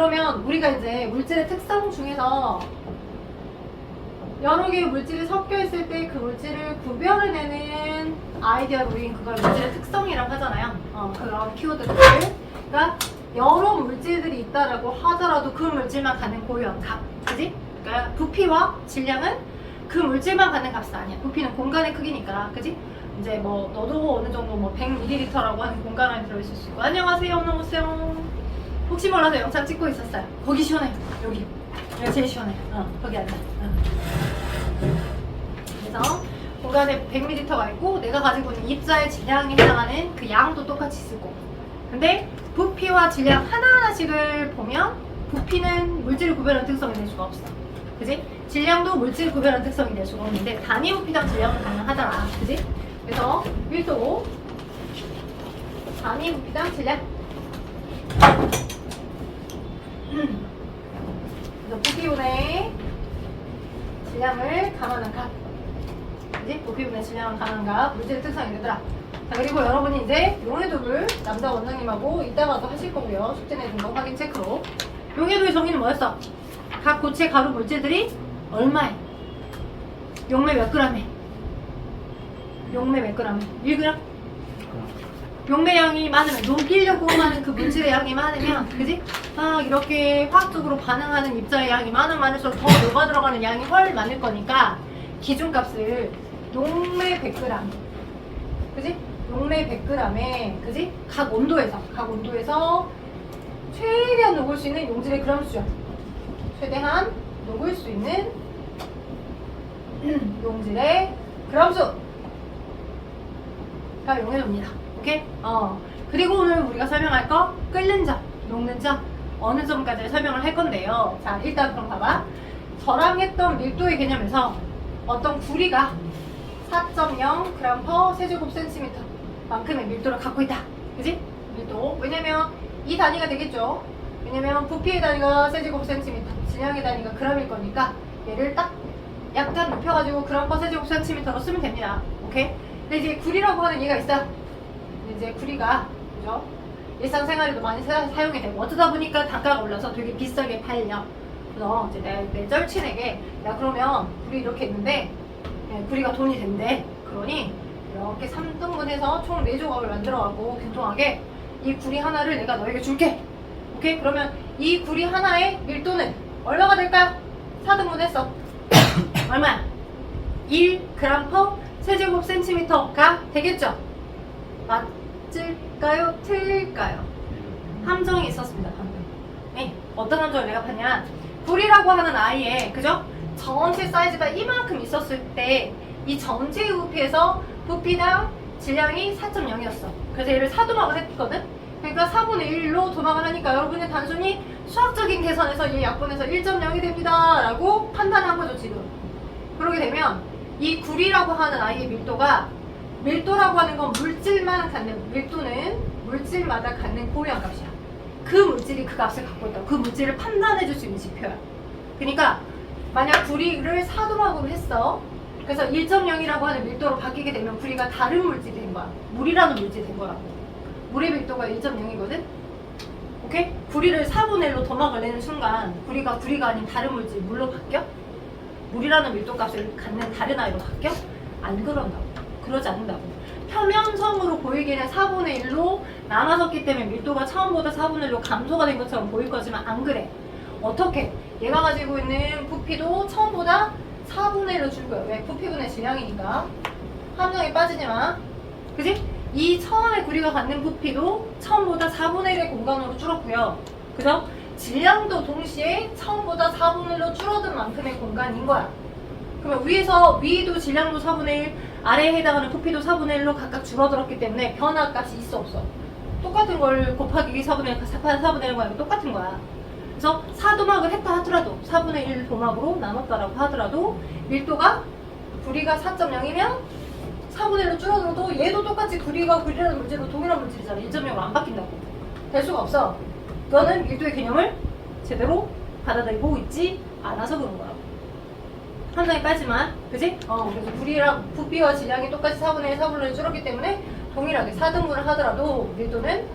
그러면 우리가 이제 물질의 특성 중에서 여러 개의 물질이 섞여 있을 때 그 물질을 구별해내는 아이디어로 우린 그걸 물질의 특성이라고 하잖아요. 그런 키워드들. 그러니까 여러 물질들이 있다라고 하더라도 그 물질만 갖는 고유한 값. 그지? 그러니까 부피와 질량은 그 물질만 갖는 값은 아니야. 부피는 공간의 크기니까. 그지? 이제 뭐 너도 어느 정도 뭐 100ml라고 하는 공간 안에 들어있을 수 있고. 안녕하세요. 오세요. 혹시 몰라서 영상 찍고 있었어요. 거기 시원해요. 여기. 여기 제일 시원해요. 거기 앉아. 그래서 공간에 100ml가 있고 내가 가지고 있는 입자의 질량에 해당하는 그 양도 똑같이 있을 거고. 근데 부피와 질량 하나하나씩을 보면 부피는 물질을 구별하는 특성이 될 수가 없어. 그지? 질량도 물질을 구별하는 특성이 될 수가 없는데 단위 부피당 질량은 가능하더라. 그지? 그래서 밀도 단위 부피당 질량. 그래서 부피분의 질량을 감하는 값. 그지? 부피분의 질량을 감하는 값. 물질의 특성이 되더라. 자, 그리고 여러분이 이제 용해도를 남자 원장님하고 이따가도 하실 거고요. 숙제 내준 거 확인 체크로. 용해도의 정의는 뭐였어? 각 고체 가루 물질들이 얼마에? 용매 몇 그램에? 용매 몇 그램에? 1g? 용매량이 많으면 녹이려고 하는 그 물질의 양이 많으면 그지? 이렇게 화학적으로 반응하는 입자의 양이 많을수록 더 녹아 들어가는 양이 훨 많을 거니까 기준값을 용매 100g 그지? 용매 100g에 그지? 각 온도에서 최대한 녹을 수 있는 용질의 그램수죠. 최대한 녹을 수 있는 용질의 그램수가 용해도입니다. 오케이? 그리고 오늘 우리가 설명할 거 끓는 점, 녹는 점 어느 점까지 설명을 할 건데요. 자, 일단 그럼 봐봐. 저랑 했던 밀도의 개념에서 어떤 구리가 4.0g/cm 만큼의 밀도를 갖고 있다. 그지? 밀도. 왜냐면 이 단위가 되겠죠. 왜냐면 부피의 단위가 cm, 질량의 단위가 g일 거니까 얘를 딱 약간 높여가지고 g/cm로 쓰면 됩니다. 오케이? 근데 이제 구리라고 하는 얘가 있어. 이제 구리가 그죠? 일상생활에도 많이 사용이 되고 어쩌다 보니까 단가가 올라서 되게 비싸게 팔려. 그래서 이제 내 절친에게 야 그러면 구리 이렇게 있는데 구리가 돈이 된대. 그러니 이렇게 3등분해서 총 4조각을 만들어가고 균통하게 이 구리 하나를 내가 너에게 줄게. 오케이? 그러면 이 구리 하나의 밀도는 얼마가 될까요? 4등분했어. 얼마야? 1g/cm/가 되겠죠? 맞을까요? 틀릴까요? 함정이 있었습니다. 방금. 네, 어떤 함정을 내가 봤냐? 구리라고 하는 아이의 그죠? 전체 사이즈가 이만큼 있었을 때 이 전체 부피에서 부피당 질량이 4.0이었어. 그래서 얘를 4도막을 했거든? 그러니까 4분의 1로 도막을 하니까 여러분이 단순히 수학적인 계산에서 이 약분해서 1.0이 됩니다 라고 판단한 거죠 지금. 그러게 되면 이 구리라고 하는 아이의 밀도라고 하는 건 물질만 갖는, 밀도는 물질마다 갖는 고유한 값이야. 그 물질이 그 값을 갖고 있다. 그 물질을 판단해 줄 수 있는 지표야. 그러니까 만약 구리를 4도막으로 했어. 그래서 1.0이라고 하는 밀도로 바뀌게 되면 구리가 다른 물질이 된 거야. 물이라는 물질이 된 거라고. 물의 밀도가 1.0이거든? 오케이? 구리를 4분의 1로 도막을 내는 순간 구리가 아닌 다른 물질, 물로 바뀌어? 물이라는 밀도 값을 갖는 다른 아이로 바뀌어? 안 그런다고. 그러지 않는다고. 표면성으로 보이기에는 4분의 1로 나눠졌기 때문에 밀도가 처음보다 4분의 1로 감소가 된 것처럼 보일 거지만 안 그래. 어떻게? 얘가 가지고 있는 부피도 처음보다 4분의 1로 줄 거야. 왜? 부피분의 질량이니까. 함정이 빠지지 마. 그지? 이 처음에 구리가 갖는 부피도 처음보다 4분의 1의 공간으로 줄었고요. 그죠? 질량도 동시에 처음보다 4분의 1로 줄어든 만큼의 공간인 거야. 그러면 위도 질량도 4분의 1, 아래에 해당하는 부피도 4분의 1로 각각 줄어들었기 때문에 변화값이 있어 없어? 똑같은 걸 곱하기 4분의 1, 4분의 1과 똑같은 거야. 그래서 4도막을 했다 하더라도 4분의 1 도막으로 나눴다라고 하더라도 밀도가 구리가 4.0이면 4분의 1로 줄어들어도 얘도 똑같이 구리라는 물질로 동일한 물질이잖아. 1.0으로 안 바뀐다고. 될 수가 없어. 너는 밀도의 개념을 제대로 받아들이고 있지 않아서 그런 거라고. 함정이 빠지만, 그지? 그래서 구리랑 부피와 질량이 똑같이 4분의 1, 4분의 1 줄었기 때문에 동일하게 4등분을 하더라도 밀도는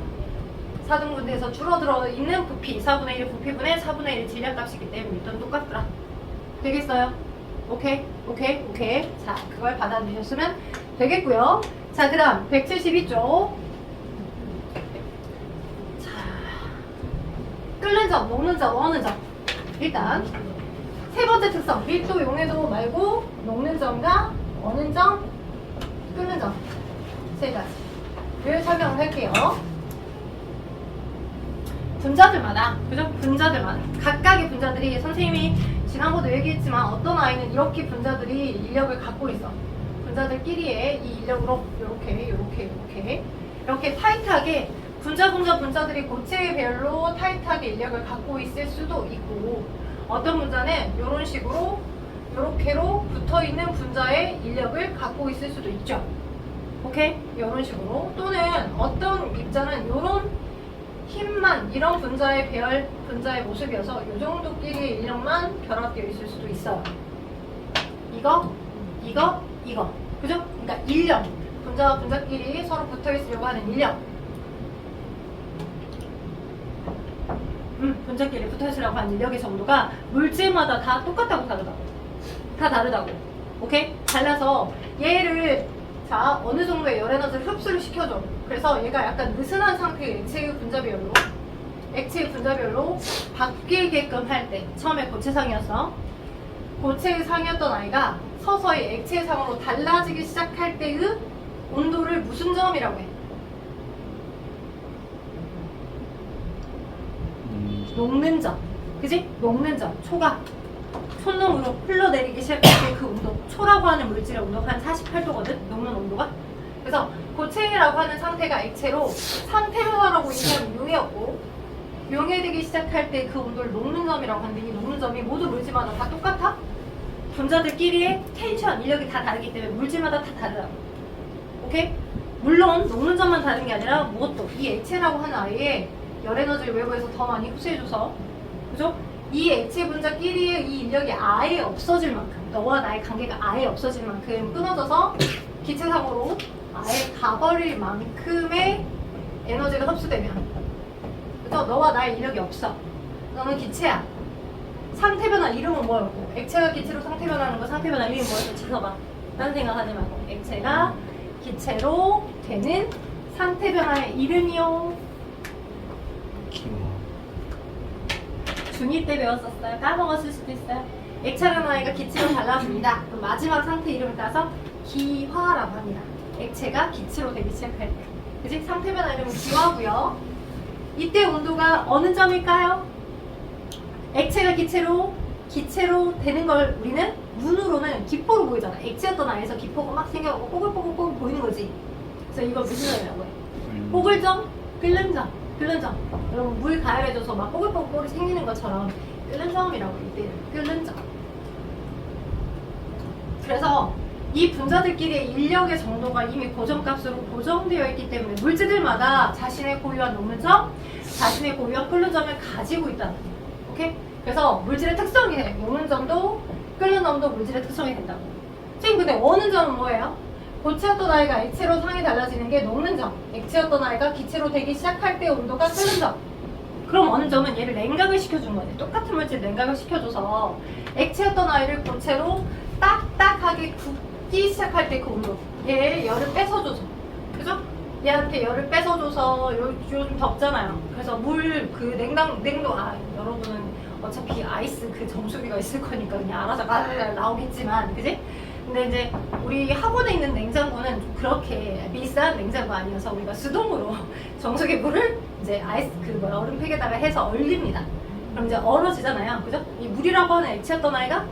4등분대에서 줄어들어 있는 부피 4분의 1 부피분의 4분의 1 질량값이기 때문에 밑돈 똑같더라. 되겠어요? 오케이? 오케이? 오케이. 자, 그걸 받아주셨으면 되겠고요. 자, 그 다음 172쪽. 자, 끓는 점, 녹는 점, 어는 점. 일단 세 번째 특성, 밀도, 용해도 말고 녹는 점과 어는 점, 끓는 점 세 가지를 설명을 할게요. 분자들마다, 그죠? 분자들마다 각각의 분자들이 선생님이 지난번도 얘기했지만 어떤 아이는 이렇게 분자들이 인력을 갖고 있어. 분자들끼리의 이 인력으로 이렇게 타이트하게 분자들이 고체별로 타이트하게 인력을 갖고 있을 수도 있고, 어떤 분자는 이런 식으로 이렇게로 붙어있는 분자의 인력을 갖고 있을 수도 있죠. 오케이? 이런 식으로. 또는 어떤 입자는 이런 힘만, 이런 분자의 모습이어서 이 정도끼리의 인력만 결합되어 있을 수도 있어요. 이거. 그죠? 그러니까 인력. 분자와 분자끼리 서로 붙어 있으려고 하는 인력. 분자끼리 붙어 있으려고 하는 인력의 정도가 물질마다 다 똑같다고 다 다르다고. 오케이? 달라서 얘를 자, 어느 정도의 열 에너지를 흡수를 시켜줘. 그래서 얘가 약간 느슨한 상태의 액체의 분자별로 바뀌게끔 할 때, 처음에 고체상이었어. 고체의 상이었던 아이가 서서히 액체의 상으로 달라지기 시작할 때의 온도를 무슨 점이라고 해? 녹는 점. 그지? 녹는 점. 초가 손놈으로 흘러내리기 시작할 때 그 온도, 초라고 하는 물질의 온도가 한 48도거든? 녹는 온도가. 그래서 고체라고 하는 상태가 액체로 상태 변화라고 얘기하면 용해였고, 용해되기 시작할 때 그 온도를 녹는 점이라고 하는데, 이 녹는 점이 모두 물질마다 다 똑같아? 분자들끼리의 텐션, 인력이 다 다르기 때문에 물질마다 다 다르다고. 오케이? 물론 녹는 점만 다른 게 아니라 무엇도 이 액체라고 하는 아이의 열 에너지를 외부에서 더 많이 흡수해줘서, 그죠? 이 액체 분자끼리의 이 인력이 아예 없어질 만큼, 너와 나의 관계가 아예 없어질 만큼 끊어져서 기체상으로 아예 가버릴 만큼의 에너지가 흡수되면, 그죠? 너와 나의 인력이 없어. 너는 기체야. 상태 변화 이름은 뭐였고, 액체가 기체로 상태 변화하는 거 상태 변화 이름이 뭐였고, 찾아봐. 딴 생각하지 말고. 액체가 기체로 되는 상태 변화의 이름이요. 중2 때 배웠었어요. 까먹었을 수도 있어요. 액체라는 아이가 기체로 달라집니다. 그럼 마지막 상태 이름을 따서 기화라고 합니다. 액체가 기체로 되기 시작할 때. 그치? 상태 변화 이름은 기화고요. 이때 온도가 어느 점일까요? 액체가 기체로 되는 걸 우리는 눈으로는 기포로 보이잖아. 액체였던 아이에서 기포가 막 생겨가고 뽀글뽀글 보이는 거지. 그래서 이걸 무슨 점이라고 해? 뽀글점, 끓는 점. 여러분 물 가열해줘서 막 뽀글뽀글 생기는 것처럼 끓는 점이라고 얘기해요. 끓는 점. 그래서 이 분자들끼리의 인력의 정도가 이미 고정값으로 고정되어 있기 때문에 물질들마다 자신의 고유한 녹는 점, 자신의 고유한 끓는 점을 가지고 있다는 거예요. 오케이? 그래서 물질의 특성이 돼. 녹는 점도 끓는 점도 물질의 특성이 된다고. 지금 근데 어는 점은 뭐예요? 고체였던 아이가 액체로 상이 달라지는 게 녹는 점, 액체였던 아이가 기체로 되기 시작할 때 온도가 끓는 점. 그럼 어느 점은 얘를 냉각을 시켜준 거지. 똑같은 물질 냉각을 시켜줘서 액체였던 아이를 고체로 딱딱하게 굽기 시작할 때 그 온도, 얘 열을 뺏어줘서, 그죠? 얘한테 열을 뺏어줘서 요즘 덥잖아요. 그래서 물 그 냉동 여러분은 어차피 아이스 그 정수기가 있을 거니까 그냥 알아서 나오겠지만, 그지? 근데 이제 우리 학원에 있는 냉장고는 좀 그렇게 비싼 냉장고 아니어서 우리가 수동으로 정수기 물을 이제 아이스 얼음팩에다가 해서 얼립니다. 그럼 이제 얼어지잖아요. 그죠? 이 물이라고 하는 액체였던 아이가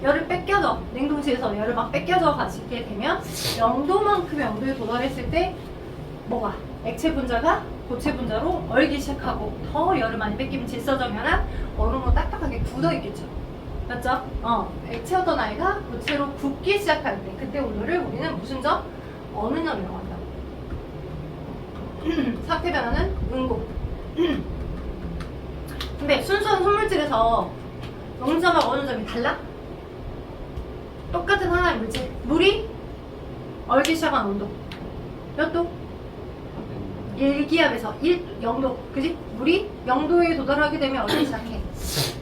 열을 뺏겨져, 냉동실에서 열을 막 뺏겨져 가지게 되면 0도만큼의 온도에 도달했을 때 뭐가? 액체 분자가 고체 분자로 얼기 시작하고 더 열을 많이 뺏기면 질서정연한 얼음으로 딱딱하게 굳어 있겠죠. 맞죠? 액체였던 아이가 고체로 굽기 시작할 때 그때 온도를 우리는 무슨 점? 어느 점이라고 한다고. 상태 변화는 응고. 근데 순수한 손물질에서 녹는 점하고 어느 점이 달라? 똑같은 하나의 물질. 물이 얼기 시작한 온도 몇 도? 1기압에서 0도, 그지? 물이 0도에 도달하게 되면 얼기 시작해.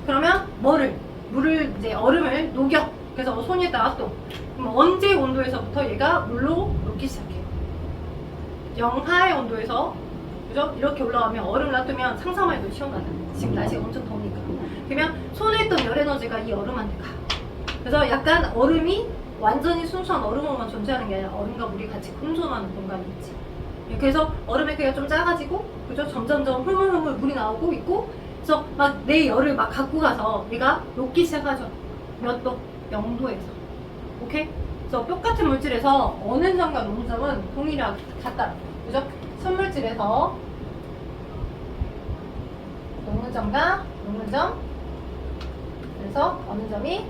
그러면 물을 이제 얼음을 녹여. 그래서 손에다가 또 그럼 언제 온도에서부터 얘가 물로 녹기 시작해. 영하의 온도에서 그죠? 이렇게 올라가면 얼음 놔두면 상상만 해도 시원하다. 지금 날씨가 엄청 더우니까. 그러면 손에 있던 열 에너지가 이 얼음한테 가. 그래서 약간 얼음이 완전히 순수한 얼음으로만 존재하는 게 아니라 얼음과 물이 같이 공존하는 공간이 있지. 그래서 얼음의 크기가 좀 작아지고, 그죠? 점점점 흐물흐물 물이 나오고 있고, 그래서 막 내 열을 막 갖고 가서 얘가 녹기 시작하죠. 몇 도? 0도에서. 오케이? 그래서 똑같은 물질에서 어느 점과 어느 점은 동일하게 같다. 그죠? 순물질에서 녹는 점과 녹는 점, 그래서 어느 점이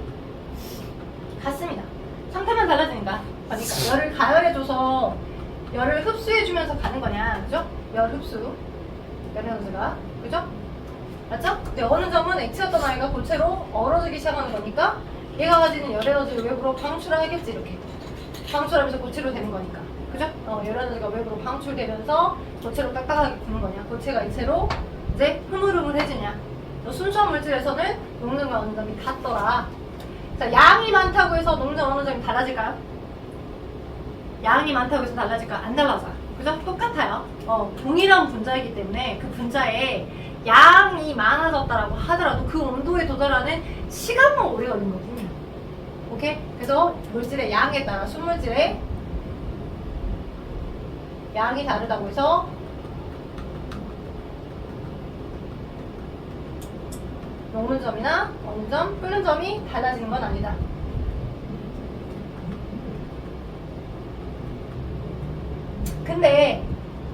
같습니다. 상태만 달라지니까. 그러니까 열을 가열해줘서 열을 흡수해주면서 가는 거냐, 그죠? 열 흡수, 열 에너지가, 그죠? 맞죠? 근데 어느 점은 액체였던 아이가 고체로 얼어지기 시작하는 거니까 얘가 가지는 열 에너지를 외부로 방출하겠지. 이렇게 방출하면서 고체로 되는 거니까, 그죠? 열 에너지가 외부로 방출되면서 고체로 딱딱하게 구는 거냐, 고체가 액체로 이제 흐물흐물해지냐. 순수한 물질에서는 녹는과 어느 점이 같더라. 자, 양이 많다고 해서 녹는 어느 점이 달라질까요? 양이 많다고 해서 달라질까요? 안 달라져요. 그죠? 똑같아요. 동일한 분자이기 때문에 그 분자에 양이 많아졌다라고 하더라도 그 온도에 도달하는 시간만 오래 걸린 거군요. 오케이? 그래서 물질의 양에 따라 순물질의 양이 다르다고 해서 녹는 점이나 어느 점, 끓는 점이 달라지는 건 아니다. 근데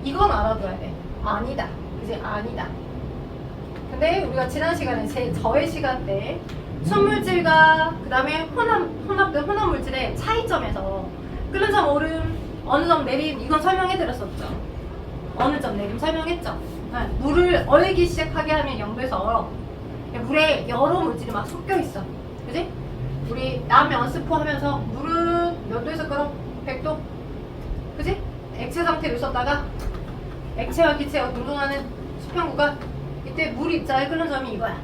이건 알아둬야 돼. 아니다. 그지? 아니다. 근데 우리가 지난 시간에 저의 시간 때 순물질과 그 다음에 혼합된 혼합 물질의 차이점에서 끓는 점 오름, 어느 점 내림, 이건 설명해드렸었죠. 어느 점 내림 설명했죠. 물을 얼기 시작하게 하면 0도에서 물에 여러 물질이 막 섞여 있어. 그지? 우리 라면 스프 하면서 물은 몇 도에서 끓어? 100도? 그지? 액체 상태로 있었다가 액체와 기체가 공존하는 수평구가 이때 물 입자에 끓는 점이 이거야.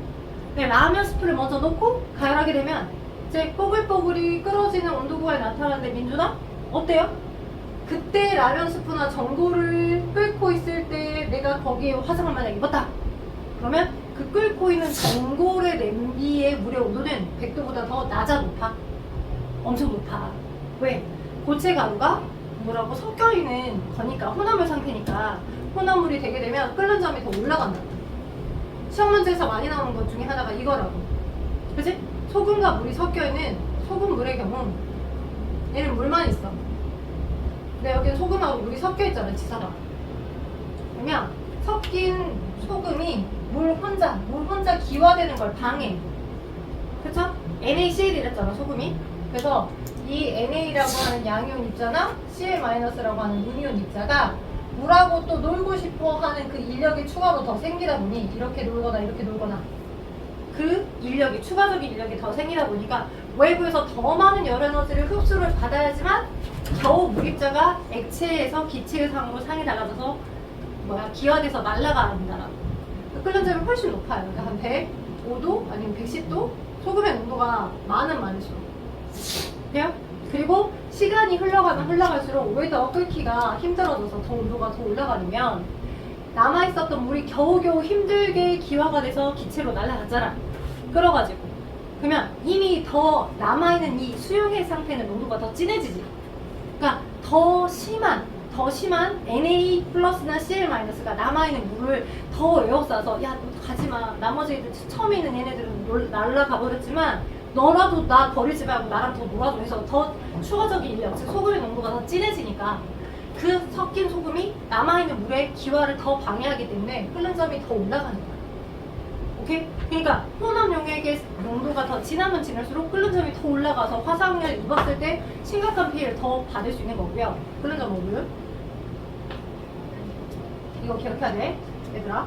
근데 라면 스프를 먼저 넣고 가열하게 되면 이제 뽀글뽀글이 끓어지는 온도구가 나타나는데 민준아? 어때요? 그때 라면 스프나 전골을 끓고 있을 때 내가 거기에 화상을 만약 입었다. 그러면 그 끓고 있는 전골의 냄비의 물의 온도는 100도보다 더 낮아, 높아? 엄청 높아. 왜? 고체 가루가 물하고 섞여 있는 거니까, 혼합물 상태니까 혼합물이 되게 되면 끓는 점이 더 올라간다. 시험 문제에서 많이 나오는 것 중에 하나가 이거라고. 그치? 소금과 물이 섞여 있는 소금물의 경우 얘는 물만 있어. 근데 여기는 소금하고 물이 섞여 있잖아, 지사봐. 그러면 섞인 소금이 물 혼자 기화되는 걸 방해. 그쵸? NaCl 이랬잖아, 소금이. 그래서 이 Na라고 하는 양이온 입자나 Cl-라고 하는 음이온 입자가 물하고 또 놀고 싶어 하는 그 인력이 추가로 더 생기다 보니 이렇게 놀거나 그 인력이, 추가적인 인력이 더 생기다 보니까 외부에서 더 많은 열 에너지를 흡수를 받아야지만 겨우 물입자가 액체에서 기체 상으로 상이 달라져서 기화돼서 날아간다라고. 끓는 점이 훨씬 높아요. 그러니까 한 105도 아니면 110도 소금의 농도가 많을수록. 그래요? 그리고 시간이 흘러가면 흘러갈수록 오히려 끓기가 힘들어져서 더 온도가 더 올라가면 남아있었던 물이 겨우겨우 힘들게 기화가 돼서 기체로 날아가잖아. 끓어가지고. 그러면 이미 더 남아있는 이 수용액 상태는 농도가 더 진해지지. 그러니까 더 심한 Na 플러스나 Cl-가 남아있는 물을 더 에워싸서 야, 너 가지마. 나머지 애들 처음에 있는 얘네들은 날아가 버렸지만 너라도 나 버리지 말고 나랑 더 놀아줘 해서 더 추가적인 인력, 즉 소금의 농도가 더 진해지니까 그 섞인 소금이 남아있는 물의 기화를 더 방해하기 때문에 끓는 점이 더 올라가는 거야. 오케이? 그러니까 혼합 용액의 농도가 더 진하면 진할수록 끓는 점이 더 올라가서 화상을 입었을 때 심각한 피해를 더 받을 수 있는 거고요. 끓는 점 오류. 이거 기억해야 돼, 얘들아.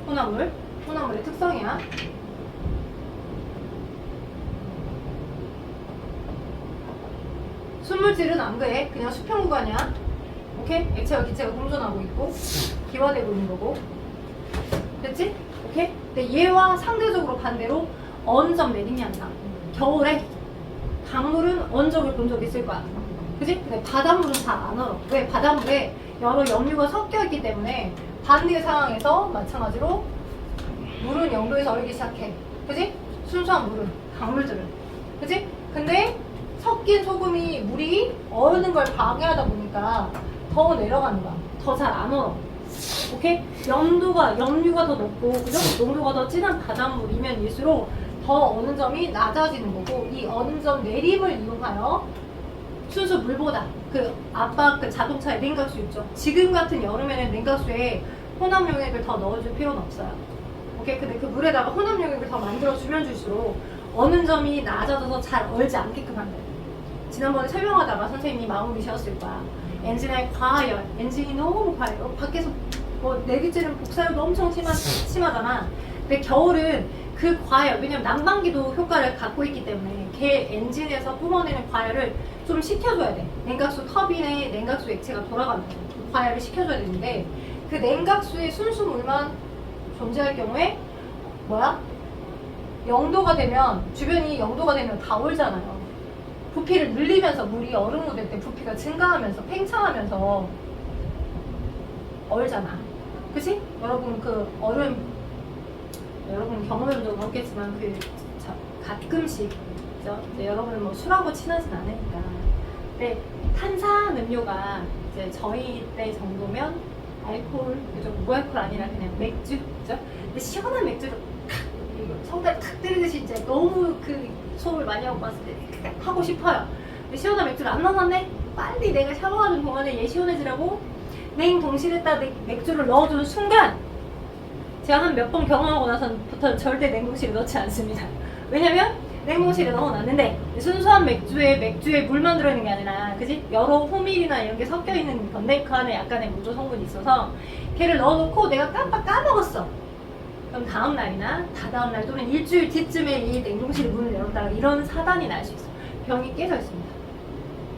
혼합물의 특성이야. 순물질은 안 그래. 그냥 수평 구간이야. 오케이? 액체와 기체가 공존하고 있고 기화되고 있는 거고. 됐지? 오케이? 근데 얘와 상대적으로 반대로 어느 점 내림이 안 나. 겨울에 강물은 언 적을 본 적 있을 거야. 그지? 근데 바닷물은 잘 안 얼어. 왜? 바닷물에 여러 염류가 섞여 있기 때문에 반대 상황에서 마찬가지로 물은 0도에서 얼기 시작해. 그지? 순수한 물은, 강물들은. 그지? 근데 섞인 소금이 물이 얼는 걸 방해하다 보니까 더 내려가는 거야. 더 잘 안 얼어. 오케이? 염류가 더 높고, 그죠? 농도가 더 진한 바닷물이면 일수록 더 어는 점이 낮아지는 거고, 이 어는 점 내림을 이용하여 순수 물보다 그 압박 그 자동차의 냉각수 있죠. 지금 같은 여름에는 냉각수에 혼합 용액을 더 넣어줄 필요는 없어요. 오케이? 근데 그 물에다가 혼합 용액을 더 만들어주면 줄수록 어는 점이 낮아져서 잘 얼지 않게끔 한다. 지난번에 설명하다가 선생님이 마음을 미셨을 거야. 엔진의 과열, 엔진이 너무 과해요. 밖에서 뭐 내기질은 복사열도 엄청 심하잖아. 근데 겨울은 그 과열, 왜냐면 난방기도 효과를 갖고 있기 때문에 걔 엔진에서 뿜어내는 과열을 좀 식혀줘야 돼. 냉각수 터빈에 냉각수 액체가 돌아가면서 그 과열을 식혀줘야 되는데 그 냉각수의 순수물만 존재할 경우에 뭐야? 0도가 되면 주변이 0도가 되면 다 얼잖아요. 부피를 늘리면서 물이 얼음으로 될 때 부피가 증가하면서 팽창하면서 얼잖아. 그치? 여러분 그 얼음 여러분 경험해본 적은 없겠지만 가끔씩 그죠? 여러분은 뭐 술하고 친하진 않으니까. 근데 탄산 음료가 이제 저희 때 정도면 알코올, 그죠? 무알코올 아니라 그냥 맥주, 그죠? 근데 시원한 맥주를 성다리 탁 때리듯이 이제 너무 그 수업을 많이 하고 왔을 때 하고 싶어요. 근데 시원한 맥주를 안 넣어놨네? 빨리 내가 샤워하는 동안에 얘 시원해지라고 냉동실에다 맥주를 넣어주는 순간 제가 한 몇 번 경험하고 나서부터 절대 냉동실에 넣지 않습니다. 왜냐면 냉동실에 넣어놨는데 순수한 맥주에 물만 들어있는 게 아니라 그지? 여러 호밀이나 이런 게 섞여 있는 건데 그 안에 약간의 무조 성분이 있어서 걔를 넣어놓고 내가 깜빡 까먹었어. 그럼 다음날이나 다다음날 또는 일주일 뒤쯤에 이 냉동실에 문을 열었다가 이런 사단이 날 수 있어. 병이 깨져 있습니다.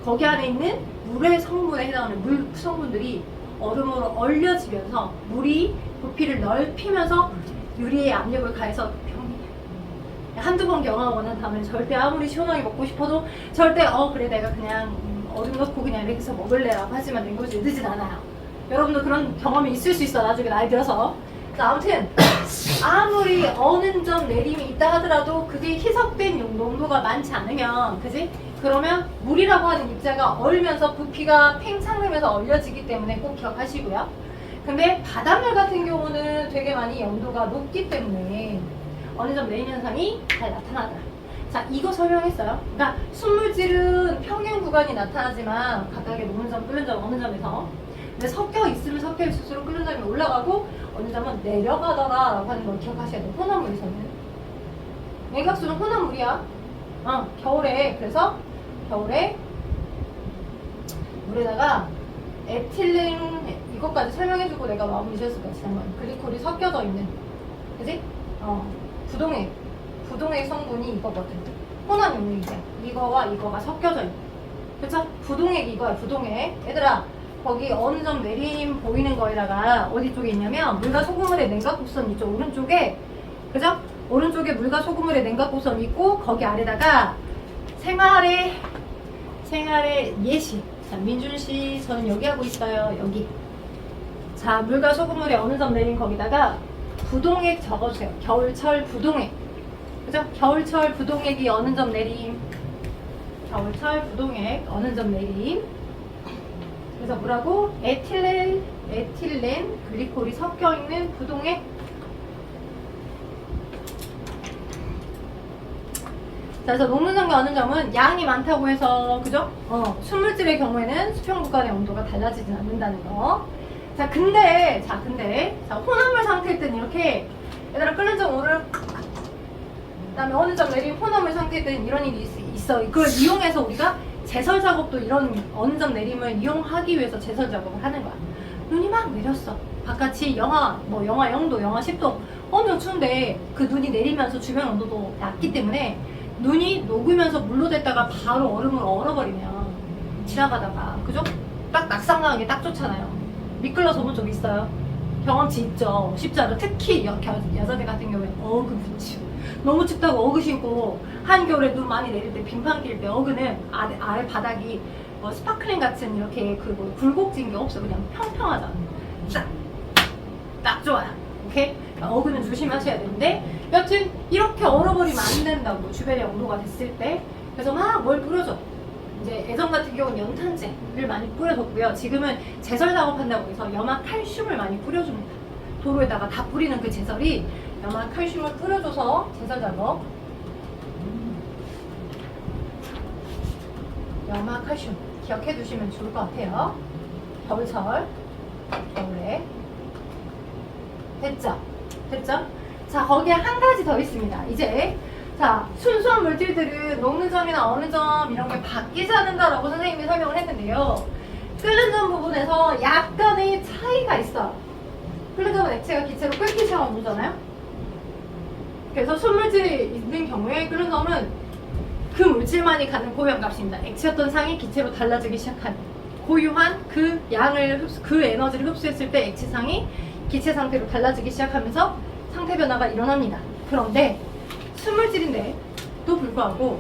거기 안에 있는 물의 성분에 해당하는 물 성분들이 얼음으로 얼려지면서 물이 부피를 넓히면서 유리에 압력을 가해서 병이 한두 번 경험하고 난 다음에 절대 아무리 시원하게 먹고 싶어도 절대 그래 내가 그냥 얼음 넣고 그냥 이렇게 해서 먹을래라고 하지만 냉동실에 넣진 않아요. 여러분도 그런 경험이 있을 수 있어. 나중에 나이 들어서. 자, 아무튼 아무리 어는 점 내림이 있다 하더라도 그게 희석된 농도가 많지 않으면 그지? 그러면 물이라고 하는 입자가 얼면서 부피가 팽창하면서 얼려지기 때문에 꼭 기억하시고요. 근데 바닷물 같은 경우는 되게 많이 염도가 높기 때문에 어느 점 내림 현상이 잘 나타나더라. 자, 이거 설명했어요. 그러니까 순물질은 평행 구간이 나타나지만 각각의 녹는 점, 끓는 점, 어느 점에서 근데 섞여 있으면 섞여 있을수록 끓는 점이 올라가고 어느 점은 내려가더라 라고 하는 걸 기억하셔야 돼요. 혼합물에서는 냉각수는 혼합물이야. 겨울에 그래서 겨울에 물에다가 에틸렌 이것까지 설명해주고 내가 마음 미쳤을 거야 지난번. 글리콜이 섞여져 있는 그지? 부동액 성분이 이거거든. 혼합 용액이야. 이거와 이거가 섞여져 있는. 그쵸? 부동액이 이거야. 부동액. 얘들아 거기 어느 점 내림 보이는 거에다가 어디 쪽에 있냐면 물과 소금물의 냉각 곡선 있죠. 오른쪽에 그죠? 오른쪽에 물과 소금물의 냉각 곡선 있고 거기 아래다가 생활의 예시. 자, 민준씨 저는 여기 하고 있어요. 여기. 자, 물과 소금물의 어느 점 내림 거기다가 부동액 적어주세요. 겨울철 부동액. 그죠? 겨울철 부동액이 어느 점 내림. 겨울철 부동액 어느 점 내림. 그래서 뭐라고? 에틸렌 글리콜이 섞여 있는 부동액. 자, 그래서 녹는 점과 어는 점은 양이 많다고 해서 그죠? 순물질의 경우에는 수평 구간의 온도가 달라지진 않는다는 거. 자, 근데 혼합물 상태일 때는 이렇게 얘들아 끓는 점 오를 그다음에 어느 점 내림 혼합물 상태일 때는 이런 일이 있어. 그걸 이용해서 우리가 제설 작업도 이런 어느 점 내림을 이용하기 위해서 제설 작업을 하는 거야. 눈이 막 내렸어. 바깥이 영하 0도, 영하 10도 엄청 추운데 그 눈이 내리면서 주변 온도도 낮기 때문에 눈이 녹으면서 물로 됐다가 바로 얼음으로 얼어버리면 지나가다가 그죠? 딱 낙상강하기 딱 좋잖아요. 미끌러서 본 적 있어요? 경험치 있죠. 쉽지 않아. 특히 여자들 같은 경우에 어그 부츠 너무 춥다고 어그 신고 한겨울에 눈 많이 내릴 때 빙판 낄 때 어그는 아래 바닥이 스파클링 같은 이렇게 그 굴곡진 게 없어. 그냥 평평하잖아. 딱 좋아요. 오케이? 그러니까 어그는 조심하셔야 되는데 여튼 이렇게 얼어버리면 안 된다고 주변에 온도가 됐을 때. 그래서 막 뭘 뿌려줘. 이제 예전 같은 경우는 연탄재를 많이 뿌려줬고요. 지금은 제설 작업한다고 해서 염화칼슘을 많이 뿌려줍니다. 도로에다가 다 뿌리는 그 제설이 염화칼슘을 뿌려줘서 제설 작업. 염화칼슘 기억해 두시면 좋을 것 같아요. 겨울철 겨울에 됐죠? 됐죠? 자, 거기에 한 가지 더 있습니다. 이제 자, 순수한 물질들은 녹는 점이나 어느 점 이런 게 바뀌지 않는다라고 선생님이 설명을 했는데요. 끓는 점 부분에서 약간의 차이가 있어요. 끓는 점은 액체가 기체로 끓기 시작하는 거잖아요. 그래서 순물질이 있는 경우에 끓는 점은 그 물질만이 갖는 고유한값입니다. 액체였던 상이 기체로 달라지기 시작하는 고유한 그 양을 그 에너지를 흡수했을 때 액체상이 기체 상태로 달라지기 시작하면서 상태 변화가 일어납니다. 그런데 순물질인데 또 불구하고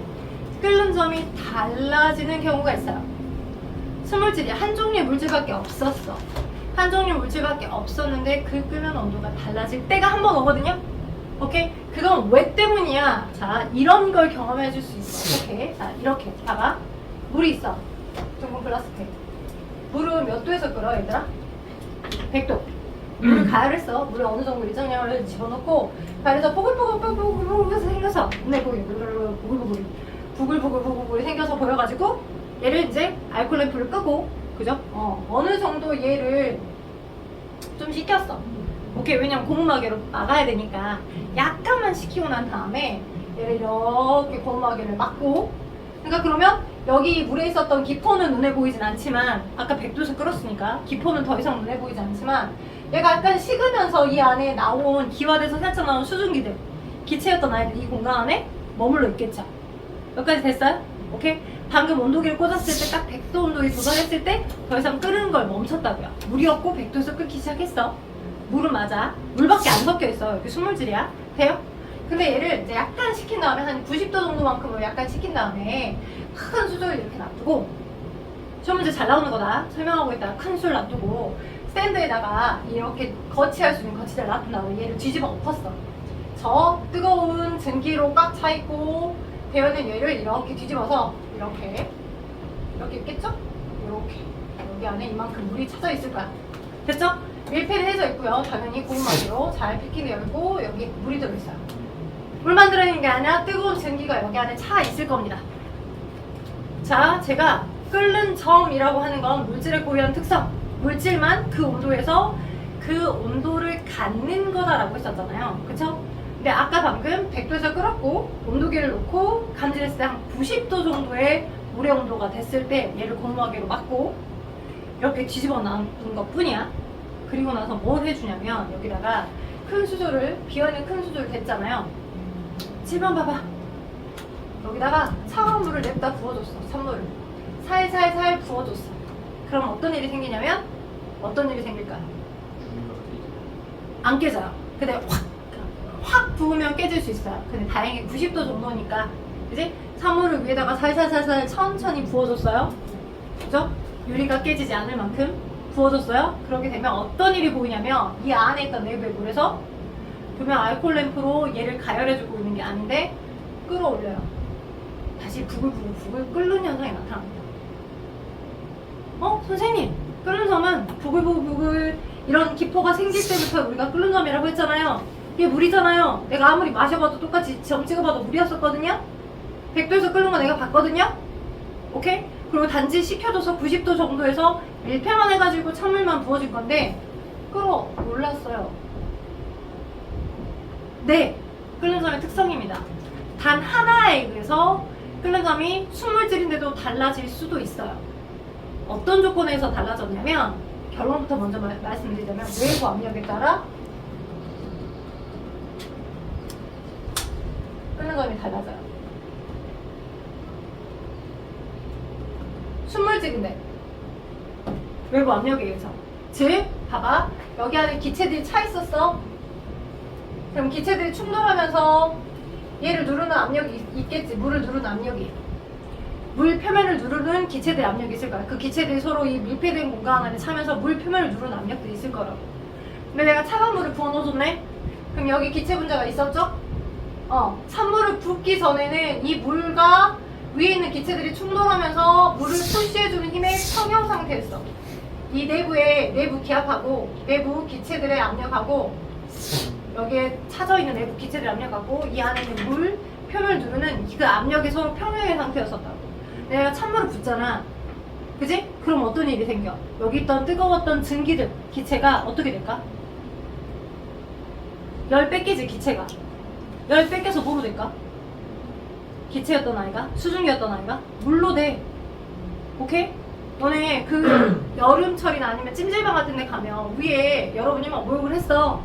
끓는 점이 달라지는 경우가 있어요. 순물질이 한 종류의 물질밖에 없었어. 한 종류의 물질밖에 없었는데 그 끓는 온도가 달라질 때가 한 번 오거든요. 오케이? 그건 왜 때문이야? 자, 이런 걸 경험해 줄 수 있어. 오케이? 자, 이렇게 봐봐. 물이 있어. 둥근 플라스틱. 물은 몇 도에서 끓어, 얘들아? 100도. 물을 가열했어. 물에 어느 정도 일정량을 집어넣고 가열해서 뽀글뽀글뽀글뽀글 생겨서 부글부글부글부글이 생겨서 보여가지고 얘를 이제 알코올 램프를 끄고 그죠? 어느 정도 얘를 좀 식혔어. 오케이, 왜냐면 고무마개로 막아야 되니까 약간만 식히고 난 다음에 얘를 이렇게 고무마개를 막고 그러니까 그러면 여기 물에 있었던 기포는 눈에 보이진 않지만 아까 100도에서 끓었으니까 기포는 더 이상 눈에 보이지 않지만 얘가 약간 식으면서 이 안에 나온 기화돼서 살짝 나온 수증기들 기체였던 아이들 이 공간 안에 머물러 있겠죠. 여기까지 됐어요? 오케이? 방금 온도계를 꽂았을 때 딱 100도 온도에 도달했을 때 더 이상 끓는 걸 멈췄다고요. 물이 없고 100도에서 끓기 시작했어. 물은 맞아. 물밖에 안 섞여 있어. 여기 순물질이야. 돼요? 근데 얘를 이제 약간 식힌 다음에 한 90도 정도만큼으로 약간 식힌 다음에 큰 수저를 이렇게 놔두고 시험 문제 잘 나오는 거다. 설명하고 있다가 큰 수저를 놔두고 스탠드에다가 이렇게 거치할 수 있는 거치대를 놔둔 다음에 얘를 뒤집어 엎었어. 저 뜨거운 증기로 꽉 차있고 되어있는 얘를 이렇게 뒤집어서 이렇게 있겠죠? 이렇게 여기 안에 이만큼 물이 차져 있을 거야. 됐죠? 밀폐는 해져 있고요. 당연히 고무마개로 잘 피킹되어 있고 여기 물이 들어있어요. 물만 들어있는 게 아니라 뜨거운 증기가 여기 안에 차 있을 겁니다. 자, 제가 끓는 점이라고 하는 건 물질의 고유한 특성, 물질만 그 온도에서 그 온도를 갖는 거다라고 했었잖아요. 그쵸? 근데 아까 방금 100도에서 끓었고 온도계를 놓고 감지했을 때 한 90도 정도의 물의 온도가 됐을 때 얘를 고무마개로 막고 이렇게 뒤집어 놔둔 것 뿐이야. 그리고 나서 뭘 해주냐면 여기다가 큰 수저를 비어있는 큰 수저를 댔잖아요. 7번 봐봐. 여기다가 차가운 물을 냅다 부어줬어. 찬물을 살살살 부어줬어. 그럼 어떤 일이 생기냐면 어떤 일이 생길까요? 안 깨져요. 근데 확 부으면 깨질 수 있어요. 근데 다행히 90도 정도니까 그지? 찬물을 위에다가 살살살살 천천히 부어줬어요. 그죠? 유리가 깨지지 않을 만큼 부어줬어요. 그렇게 되면 어떤 일이 보이냐면 이 안에 있던 내부의 물에서 분명 알코올 램프로 얘를 가열해주고 있는 게 아닌데 끌어올려요. 다시 부글부글 끓는 현상이 나타납니다. 선생님, 끓는 점은 부글부글 이런 기포가 생길 때부터 우리가 끓는 점이라고 했잖아요. 이게 물이잖아요. 내가 아무리 마셔봐도 똑같이 점 찍어봐도 물이었었거든요. 100도에서 끓는 거 내가 봤거든요. 오케이? 그리고 단지 식혀줘서 90도 정도에서 밀폐만 해가지고 찬물만 부어줄 건데 끌어올랐어요. 네, 끓는 점의 특성입니다. 단 하나에 의해서 끓는 점이 순물질인데도 달라질 수도 있어요. 어떤 조건에서 달라졌냐면 결론부터 먼저 말씀드리자면 외부 압력에 따라 끓는 점이 달라져요. 순물질인데 외부 압력에 의해서. 즉 봐봐, 여기 안에 기체들이 차 있었어. 그럼 기체들이 충돌하면서 얘를 누르는 압력이 있겠지. 물을 누르는 압력이. 물 표면을 누르는 기체들의 압력이 있을 거야. 그 기체들이 서로 이 밀폐된 공간 안에 차면서 물 표면을 누르는 압력들이 있을 거라고. 근데 내가 차가운 물을 부어 넣어줬네? 그럼 여기 기체 분자가 있었죠? 찬물을 붓기 전에는 이 물과 위에 있는 기체들이 충돌하면서 물을 푸시해주는 힘의 평형 상태였어. 이 내부 기압하고 내부 기체들의 압력하고 여기에 차져있는 내부 기체들의 압력하고 이 안에 있는 물 표면을 누르는 그 압력이 서로 평형의 상태였었다고. 내가 찬물을 붓잖아. 그지? 그럼 어떤 일이 생겨? 여기 있던 뜨거웠던 증기들, 기체가 어떻게 될까? 열 뺏기지, 기체가. 열 뺏겨서 뭐로 될까? 기체였던 아이가? 수증기였던 아이가? 물로 돼. 오케이? 너네 그 여름철이나 아니면 찜질방 같은 데 가면 위에 여러분이 막 목욕을 했어.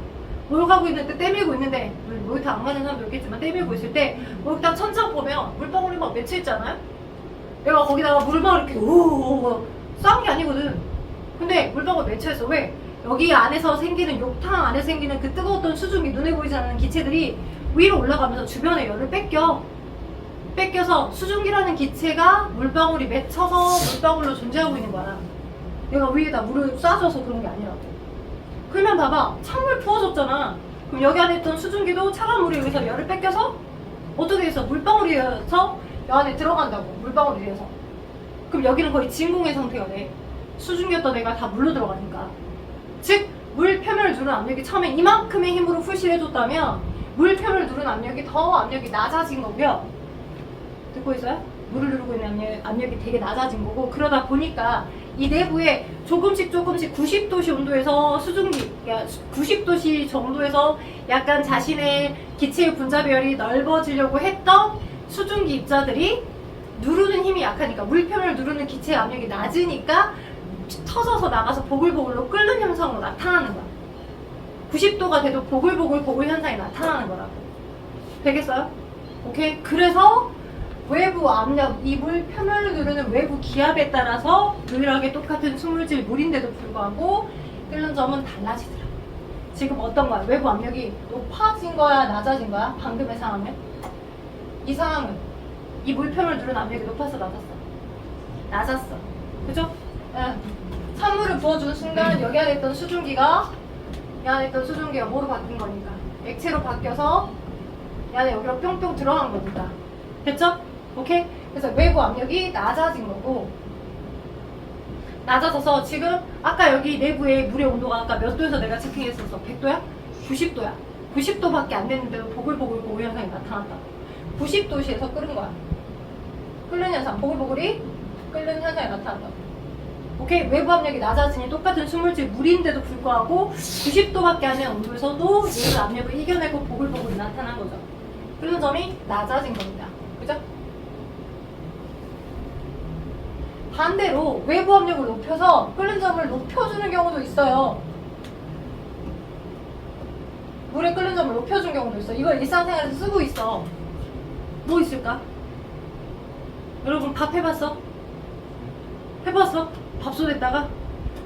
목욕하고 있는데 때밀고 있는데, 목욕 다 안 가는 사람도 있겠지만 때밀고 있을 때 목욕탕 천장 보면 물방울이 막 맺혀 있잖아요? 내가 거기다가 물방울 이렇게 오오오 싼 게 아니거든. 근데 물방울 맺혀 있어. 왜? 여기 안에서 생기는, 욕탕 안에 생기는 그 뜨거웠던 수증기, 눈에 보이지 않는 기체들이 위로 올라가면서 주변에 열을 뺏겨서 수증기라는 기체가 물방울이 맺혀서 물방울로 존재하고 있는 거야. 내가 위에다 물을 쏴줘서 그런 게 아니라고. 그러면 봐봐, 찬물 부어줬잖아. 그럼 여기 안에 있던 수증기도 차가운 물에 의해서 열을 뺏겨서 어떻게 해서 물방울이 어서 여 안에 들어간다고. 물방울이 돼서. 그럼 여기는 거의 진공의 상태가 돼. 수증기였던 애가 다 물로 들어가니까. 즉 물 표면을 누르는 압력이 처음에 이만큼의 힘으로 푸시를 해줬다면 물 표면을 누르는 압력이 더 압력이 낮아진 거고요. 듣고 있어요? 물을 누르고 있는 압력이 되게 낮아진 거고, 그러다 보니까 이 내부에 조금씩 90도씨 온도에서 수증기, 그러니까 90도씨 정도에서 약간 자신의 기체의 분자별이 넓어지려고 했던 수증기 입자들이 누르는 힘이 약하니까, 물 표면을 누르는 기체의 압력이 낮으니까 터져서 나가서 보글보글로 끓는 현상으로 나타나는 거야. 90도가 돼도 보글보글 현상이 나타나는 거라고. 되겠어요? 오케이? 그래서 외부 압력, 이 물 표면을 누르는 외부 기압에 따라서 유일하게 똑같은 수물질 물인데도 불구하고 끓는 점은 달라지더라. 지금 어떤 거야? 외부 압력이 높아진 거야? 낮아진 거야? 방금의 상황은? 이 상황은 이 물 표면을 누르는 압력이 높았어? 낮았어? 낮았어. 그죠? 찬물을 부어주는 순간 여기 안에 있던 수증기가 뭐로 바뀐 거니까? 액체로 바뀌어서 이 안에 여기로 뿅뿅 들어간 거니까. 됐죠? 오케이? 그래서 외부 압력이 낮아진 거고, 낮아져서 지금 아까 여기 내부의 물의 온도가 아까 몇 도에서 내가 체킹했었어? 100도야? 90도야. 90도밖에 안 됐는데도 보글보글 현상이 나타났다. 90도씨에서 끓은 거야. 끓는 현상, 보글보글이 끓는 현상이 나타난다. 오케이? 외부 압력이 낮아지니 똑같은 수물질 물인데도 불구하고 90도밖에 안 되는 온도에서도 내부 압력을 이겨내고 보글보글이 나타난 거죠. 끓는 점이 낮아진 겁니다. 그죠? 반대로 외부 압력을 높여서 끓는 점을 높여주는 경우도 있어요. 물의 끓는 점을 높여주는 경우도 있어. 이걸 일상생활에서 쓰고 있어. 뭐 있을까? 여러분 밥 해봤어? 해봤어? 밥솥에다가?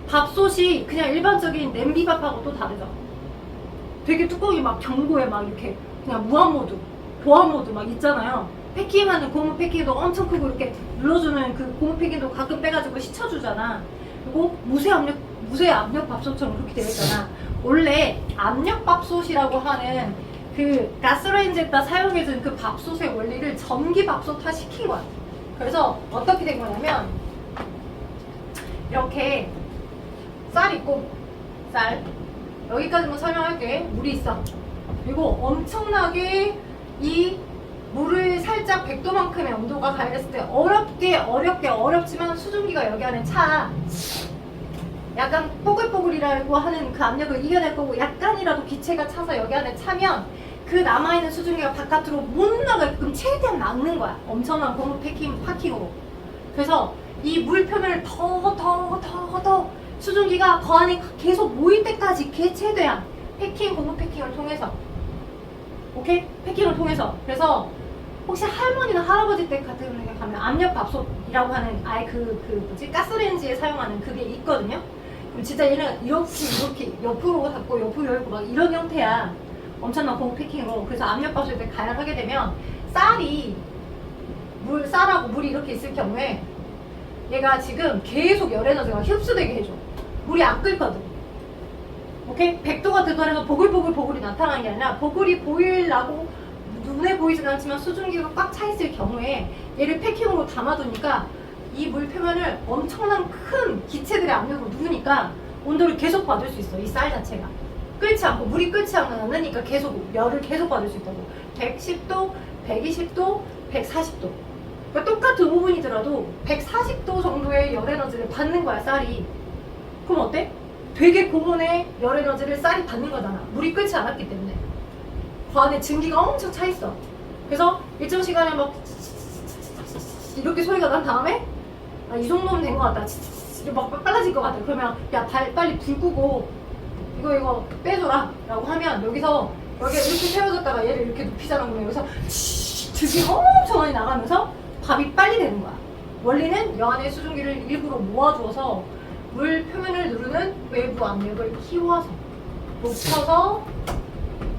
밥솥이 그냥 일반적인 냄비밥하고 또 다르죠. 되게 뚜껑이 막 견고해. 막 이렇게 그냥 무한모드, 보안모드 막 있잖아요. 패킹하는 고무 패킹도 엄청 크고 이렇게 눌러주는 그 고무 패킹도 가끔 빼가지고 씻어주잖아. 그리고 무쇠 압력 밥솥처럼 그렇게 되어 있잖아. 원래 압력 밥솥이라고 하는 그 가스레인지에다 사용해준 그 밥솥의 원리를 전기 밥솥화 시킨 거야. 그래서 어떻게 된 거냐면, 이렇게 쌀 있고, 쌀 여기까지만 설명할게. 물이 있어. 그리고 엄청나게 이 물을 살짝 100도만큼의 온도가 가열했을 때 어렵지만 수증기가 여기 안에 차. 약간 뽀글뽀글이라고 하는 그 압력을 이겨낼 거고, 약간이라도 기체가 차서 여기 안에 차면 그 남아있는 수증기가 바깥으로 못 나가게끔 최대한 막는 거야. 엄청난 고무 파킹으로. 그래서 이 물 표면을 더 수증기가 그 안에 계속 모일 때까지 최대한 고무 패킹을 통해서, 오케이? 패킹을 통해서. 그래서 혹시 할머니나 할아버지 댁 같은 데 가면 압력밥솥이라고 하는 아예 가스레인지에 사용하는 그게 있거든요. 그럼 진짜 얘는 이렇게 옆으로 닫고 옆으로 열고 막 이런 형태야. 엄청난 봉 패킹으로. 그래서 압력밥솥 때 가열하게 되면 쌀하고 물이 이렇게 있을 경우에 얘가 지금 계속 열 에너지가 흡수되게 해줘. 물이 안 끓거든. 오케이? 100도가 되더라도 보글보글이 나타나는 게 아니라 보글이 보이려고 눈에 보이진 않지만 수증기가 꽉 차 있을 경우에 얘를 패킹으로 담아두니까 이 물 표면을 엄청난 큰 기체들의 압력으로 누르니까 온도를 계속 받을 수 있어. 이 쌀 자체가 끓지 않고 물이 끓지 않으니까 계속 열을 계속 받을 수 있다고. 110도, 120도, 140도. 그러니까 똑같은 오븐이더라도 140도 정도의 열 에너지를 받는 거야 쌀이. 그럼 어때? 되게 고온의 열 에너지를 쌀이 받는 거잖아. 물이 끓지 않았기 때문에. 그 안에 증기가 엄청 차 있어. 그래서 일정 시간에 막 이렇게 소리가 난 다음에 이 정도면 된 것 같다. 막 빨라질 것 같아. 그러면 야 빨리 불 끄고 이거 빼줘라 라고 하면 여기가 이렇게 세워졌다가 얘를 이렇게 눕히자는 거면 여기서 득이 엄청 많이 나가면서 밥이 빨리 되는 거야. 원리는 여 안에 수증기를 일부러 모아주어서 물 표면을 누르는 외부 압력을 키워서 높여서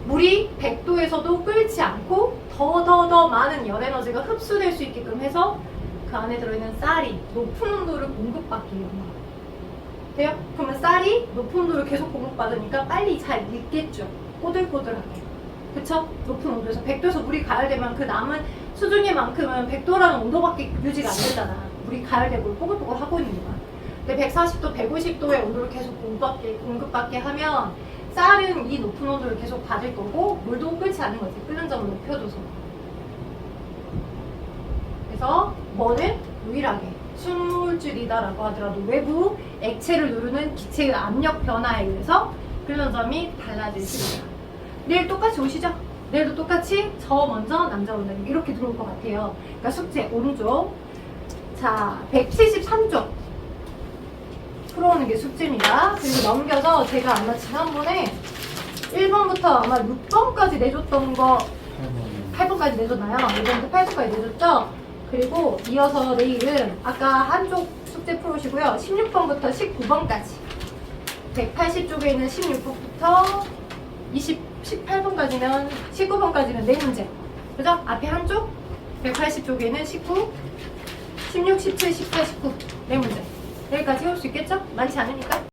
물이 100도에서도 끓지 않고 더 많은 열 에너지가 흡수될 수 있게끔 해서 그 안에 들어있는 쌀이 높은 온도를 공급받게 해요. 돼요? 그러면 쌀이 높은 온도를 계속 공급받으니까 빨리 잘 익겠죠. 꼬들꼬들하게. 그쵸? 높은 온도에서 100도에서 물이 가열되면 그 남은 수증기만큼은 100도라는 온도밖에 유지가 안 되잖아. 물이 가열되고 뽀글뽀글 하고 있는 거야. 근데 140도, 150도의 온도를 계속 공급받게 하면 쌀은 이 높은 온도를 계속 받을 거고 물도 끓지 않은 거지. 끓는 점을 높여줘서. 그래서 뭐는 유일하게 순물질이다라고 하더라도 외부 액체를 누르는 기체의 압력 변화에 의해서 끓는 점이 달라질 수 있다. 내일 똑같이 오시죠? 내일도 똑같이 저 먼저 남자 먼저 이렇게 들어올 것 같아요. 그러니까 숙제 오른쪽. 자, 173쪽 풀어오는 게 숙제입니다. 그리고 넘겨서 제가 아마 지난번에 1번부터 아마 6번까지 내줬던 거 8번까지 내줬나요? 1번부터 8번까지 내줬죠? 그리고 이어서 내일은 아까 한쪽 숙제 풀으시고요. 16번부터 19번까지 180쪽에 있는 16번부터 18번까지는 19번까지는 네 문제. 그죠? 앞에 한쪽 180쪽에는 19, 16, 17, 18, 19 네 문제. 여기까지 해올 수 있겠죠? 많지 않으니까.